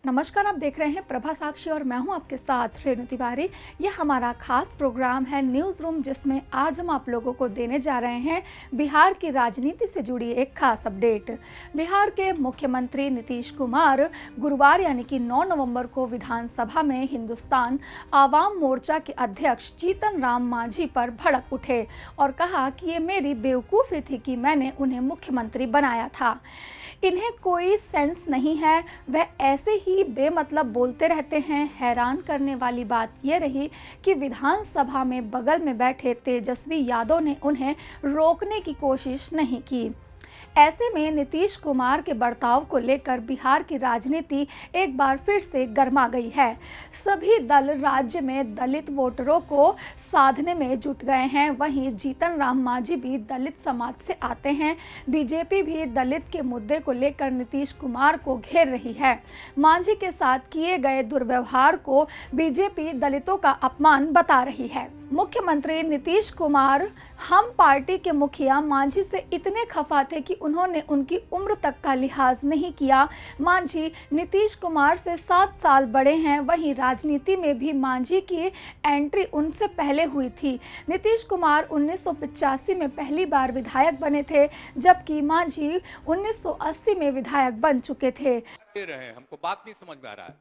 नमस्कार, आप देख रहे हैं प्रभा साक्षी और मैं हूं आपके साथ रेणु तिवारी। यह हमारा खास प्रोग्राम है न्यूज़ रूम, जिसमें आज हम आप लोगों को देने जा रहे हैं बिहार की राजनीति से जुड़ी एक खास अपडेट। बिहार के मुख्यमंत्री नीतीश कुमार गुरुवार यानी कि 9 नवंबर को विधानसभा में हिंदुस्तान आवाम मोर्चा के अध्यक्ष जीतन राम मांझी पर भड़क उठे और कहा कि ये मेरी बेवकूफ़ी थी कि मैंने उन्हें मुख्यमंत्री बनाया था। इन्हें कोई सेंस नहीं है, वह ऐसे ही बेमतलब बोलते रहते हैं। हैरान करने वाली बात यह रही कि विधानसभा में बगल में बैठे तेजस्वी यादव ने उन्हें रोकने की कोशिश नहीं की। ऐसे में नीतीश कुमार के बर्ताव को लेकर बिहार की राजनीति एक बार फिर से गर्मा गई है। सभी दल राज्य में दलित वोटरों को साधने में जुट गए हैं। वहीं जीतन राम मांझी भी दलित समाज से आते हैं। बीजेपी भी दलित के मुद्दे को लेकर नीतीश कुमार को घेर रही है। मांझी के साथ किए गए दुर्व्यवहार को बीजेपी दलितों का अपमान बता रही है। मुख्यमंत्री नीतीश कुमार हम पार्टी के मुखिया मांझी से इतने खफा थे कि उन्होंने उनकी उम्र तक का लिहाज नहीं किया। मांझी नीतीश कुमार से 7 साल बड़े हैं। वहीं राजनीति में भी मांझी की एंट्री उनसे पहले हुई थी। नीतीश कुमार 1985 में पहली बार विधायक बने थे, जबकि मांझी 1980 में विधायक बन चुके थे। हमको बात नहीं समझ में आ रहा है,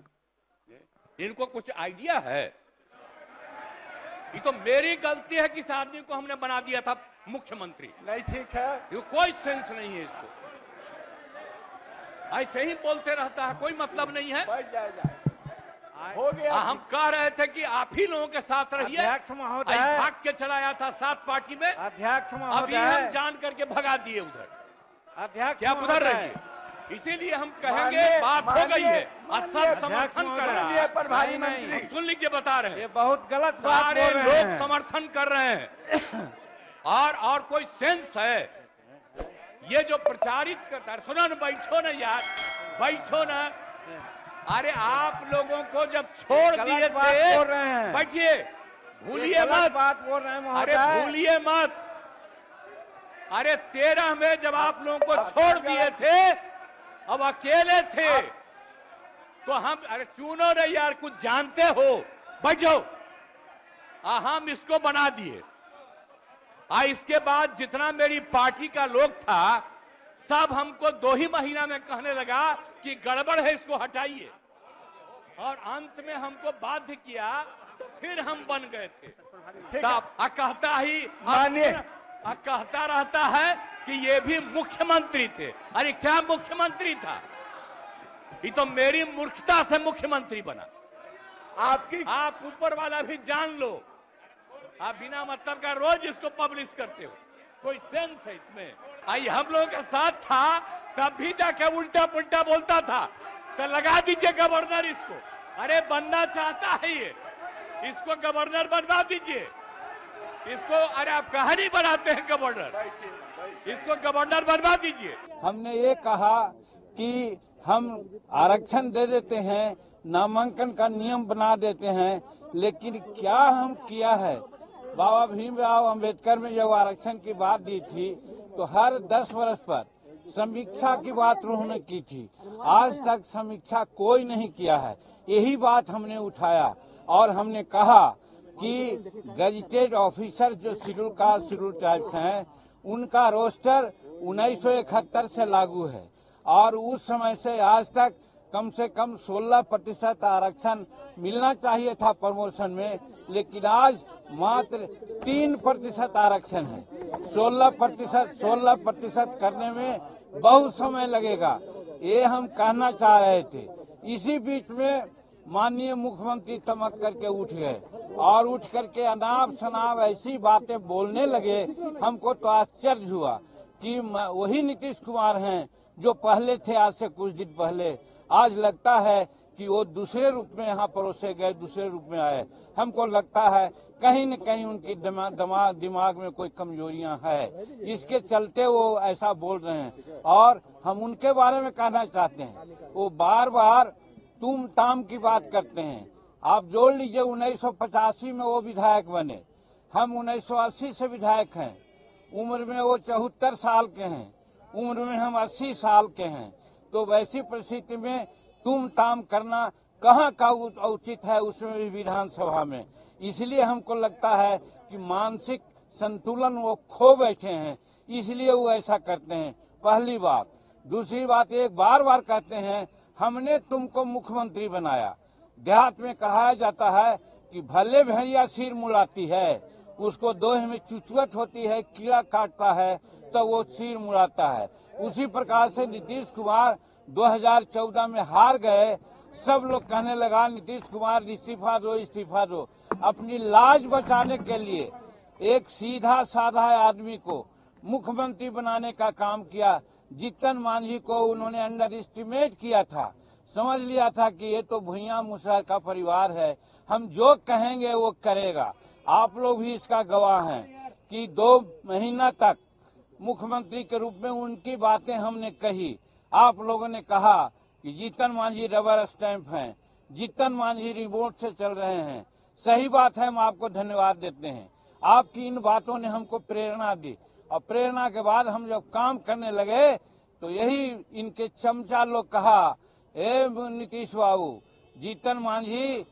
इनको कुछ आइडिया है? ये तो मेरी गलती है कि इस आदमी को हमने बना दिया था मुख्यमंत्री। नहीं, ठीक है, ये कोई सेंस नहीं है इसको, ऐसे ही बोलते रहता है, कोई मतलब नहीं है। बैठ जाएगा, हो गया। हम कह रहे थे कि आप ही लोगों के साथ रहिए। अध्यक्ष महोदय, भाग के चला आया था 7 पार्टी में। अध्यक्ष अभी महोदय, हम जान करके भगा दिए उधर। अध्यक्ष क्या उधर रहिए, इसीलिए हम कहेंगे बात हो गई है और सब समर्थन कर रहे हैं। प्रभारी मंत्री सुन लीजिए, बता रहे हैं, ये बहुत गलत बात सारे बोल रहे लोग हैं। समर्थन कर रहे हैं। और कोई सेंस है ये जो प्रचारित करता है? सुनो ना, बैठो ना यार, बैठो ना। अरे आप लोगों को जब छोड़ दिए थे, बैठिए, भूलिए मत बात बोल रहे हैं। अरे भूलिए मत। अरे 13 में जब आप लोगों को छोड़ दिए थे, अब अकेले थे, तो हम, अरे चुनो रे यार, कुछ जानते हो, बैठो। हम इसको बना दिए। इसके बाद जितना मेरी पार्टी का लोग था, सब हमको 2 ही महीना में कहने लगा कि गड़बड़ है, इसको हटाइए। और अंत में हमको बाध्य किया, तो फिर हम बन गए थे। कहता रहता है कि ये भी मुख्यमंत्री थे। अरे क्या मुख्यमंत्री था? ये तो मेरी मूर्खता से मुख्यमंत्री बना। आप ऊपर वाला भी जान लो। आप बिना मतलब का रोज इसको पब्लिश करते हो, कोई सेंस है इसमें? आई हम लोगों के साथ था, तब भी जाके उल्टा पुल्टा बोलता था, तो लगा दीजिए गवर्नर इसको। अरे बनना चाहता है ये, इसको गवर्नर बनवा दीजिए इसको। अरे आप कहानी बनाते हैं गवर्नर, इसको गवर्नर बनवा दीजिए। हमने ये कहा कि हम आरक्षण दे देते हैं, नामांकन का नियम बना देते हैं, लेकिन क्या हम किया है? बाबा भीमराव अंबेडकर में जब आरक्षण की बात दी थी, तो हर 10 वर्ष पर समीक्षा की बात उन्होंने की थी। आज तक समीक्षा कोई नहीं किया है। यही बात हमने उठाया और हमने कहा कि गजेटेड ऑफिसर जो शेड्यूल कास्ट शेड्यूल ट्राइब्स हैं, उनका रोस्टर 1971 से लागू है और उस समय से आज तक कम से कम 16% आरक्षण मिलना चाहिए था प्रमोशन में, लेकिन आज मात्र 3% आरक्षण है। 16% करने में बहुत समय लगेगा, ये हम कहना चाह रहे थे। इसी बीच में माननीय मुख्यमंत्री तमक करके उठ गए और उठ करके अनाप शनाप ऐसी बातें बोलने लगे। हमको तो आश्चर्य हुआ कि वही नीतीश कुमार हैं जो पहले थे, आज से कुछ दिन पहले। आज लगता है कि वो दूसरे रूप में यहाँ परोसे गए, दूसरे रूप में आए। हमको लगता है कहीं न कहीं उनकी दिमाग में कोई कमजोरियां है, इसके चलते वो ऐसा बोल रहे हैं। और हम उनके बारे में कहना चाहते हैं, वो बार बार तुम ताम की बात करते हैं। आप जोड़ लीजिए, 1985 में वो विधायक बने, हम 1980 से विधायक हैं। उम्र में वो 74 साल के हैं, उम्र में हम 80 साल के हैं। तो वैसी परिस्थिति में तुम ताम करना कहाँ का उचित है, उसमें भी विधानसभा में। इसलिए हमको लगता है कि मानसिक संतुलन वो खो बैठे हैं, इसलिए वो ऐसा करते हैं। पहली बात। दूसरी बात, एक बार बार कहते हैं हमने तुमको मुख्यमंत्री बनाया। देहात में कहा जाता है कि भले भैया सिर मुड़ाती है, उसको दोहे में चुचुअट होती है, कीड़ा काटता है तो वो सिर मुड़ाता है। उसी प्रकार से नीतीश कुमार 2014 में हार गए। सब लोग कहने लगा नीतीश कुमार इस्तीफा दो, इस्तीफा दो। अपनी लाज बचाने के लिए एक सीधा साधा आदमी को मुख्यमंत्री बनाने का काम किया। जीतन मांझी को उन्होंने अंडर एस्टिमेट किया था, समझ लिया था कि ये तो भुइयां मुसहर का परिवार है, हम जो कहेंगे वो करेगा। आप लोग भी इसका गवाह हैं कि 2 महीना तक मुख्यमंत्री के रूप में उनकी बातें हमने कही। आप लोगों ने कहा कि जीतन मांझी रबर स्टैंप हैं, जीतन मांझी रिमोट से चल रहे हैं। सही बात है, हम आपको धन्यवाद देते हैं। आपकी इन बातों ने हमको प्रेरणा दी और प्रेरणा के बाद हम जब काम करने लगे तो यही इनके चमचा लोग कहा, ए नीतीश बाबू, जीतन मांझी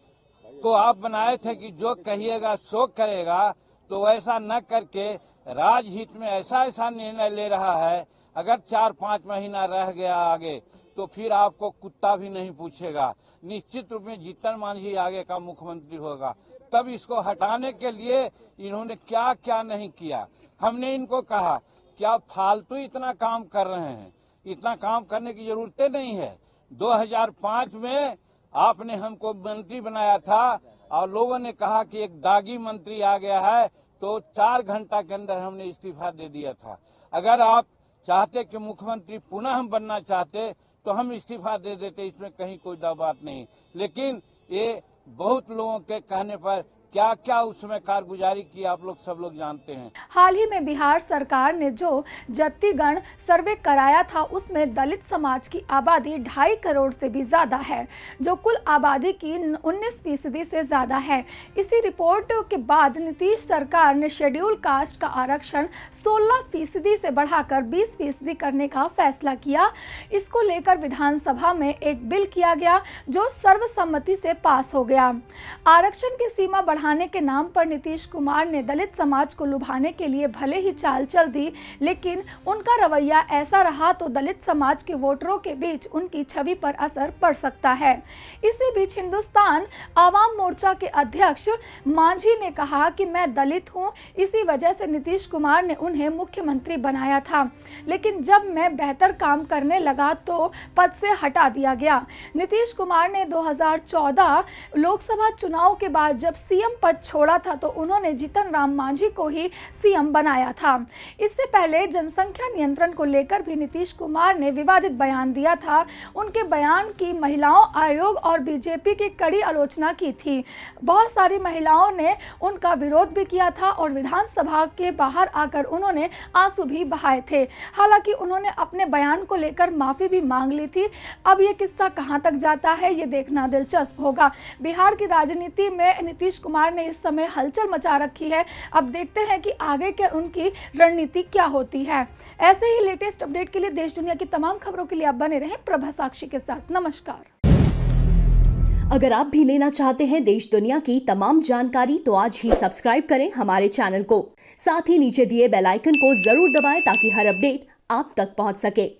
को आप बनाए थे कि जो कहिएगा सो करेगा, तो ऐसा न करके राजहित में ऐसा ऐसा निर्णय ले रहा है। अगर 4-5 महीना रह गया आगे तो फिर आपको कुत्ता भी नहीं पूछेगा। निश्चित रूप में जीतन मांझी आगे का मुख्यमंत्री होगा। तब इसको हटाने के लिए इन्होंने क्या क्या नहीं किया। हमने इनको कहा कि आप फालतू इतना काम कर रहे हैं, इतना काम करने की जरूरत नहीं है। 2005 में आपने हमको मंत्री बनाया था और लोगों ने कहा कि एक दागी मंत्री आ गया है, तो 4 घंटा के अंदर हमने इस्तीफा दे दिया था। अगर आप चाहते कि मुख्यमंत्री पुनः हम बनना चाहते तो हम इस्तीफा दे देते, इसमें कहीं कोई बात नहीं। लेकिन ये बहुत लोगों के कहने पर क्या क्या उसमें कारगुजारी की आप लोग सब लोग जानते हैं। हाल ही में बिहार सरकार ने जो जातिगण सर्वे कराया था उसमें दलित समाज की आबादी 2.5 करोड़ से भी ज़्यादा है, जो कुल आबादी की 19% से ज़्यादा है। इसी रिपोर्ट के बाद नीतीश सरकार ने शेड्यूल कास्ट का आरक्षण 16% से बढ़ाकर 20% करने का फैसला किया। इसको लेकर विधानसभा में एक बिल किया गया जो सर्वसम्मति से पास हो गया। आरक्षण की सीमा बढ़ाने के नाम पर नीतीश कुमार ने दलित समाज को लुभाने के लिए भले ही चाल चल दी, लेकिन उनका रवैया ऐसा रहा तो दलित समाज के वोटरों के बीच उनकी छवि पर असर पड़ सकता है। इसी बीच हिंदुस्तान आवाम मोर्चा के अध्यक्ष मांझी ने कहा कि मैं दलित हूं, इसी वजह से नीतीश कुमार ने उन्हें मुख्यमंत्री बनाया था, लेकिन जब मैं बेहतर काम करने लगा तो पद से हटा दिया गया। नीतीश कुमार ने 2014 लोकसभा चुनाव के बाद जब सीएम पद छोड़ा था तो उन्होंने जीतन राम मांझी को ही सीएम बनाया था। इससे पहले जनसंख्या नियंत्रण को लेकर भी नीतीश कुमार ने विवादित बयान दिया था। उनके बयान की महिलाओं आयोग और बीजेपी की कड़ी आलोचना की थी। बहुत सारी महिलाओं ने उनका विरोध भी किया था और विधानसभा के बाहर आकर उन्होंने आंसू भी बहाए थे। हालांकि उन्होंने अपने बयान को लेकर माफी भी मांग ली थी। अब ये किस्सा कहां तक जाता है ये देखना दिलचस्प होगा। बिहार की राजनीति में नीतीश कुमार ने इस समय हलचल मचा रखी है। अब देखते हैं कि आगे के उनकी रणनीति क्या होती है। ऐसे ही लेटेस्ट अपडेट के लिए देश दुनिया की तमाम खबरों के लिए आप बने रहें प्रभा साक्षी के साथ। नमस्कार। अगर आप भी लेना चाहते हैं देश दुनिया की तमाम जानकारी तो आज ही सब्सक्राइब करें हमारे चैनल को। साथ ही नीचे दिए बेल आइकन को जरूर दबाएं ताकि हर अपडेट आप तक पहुंच सके।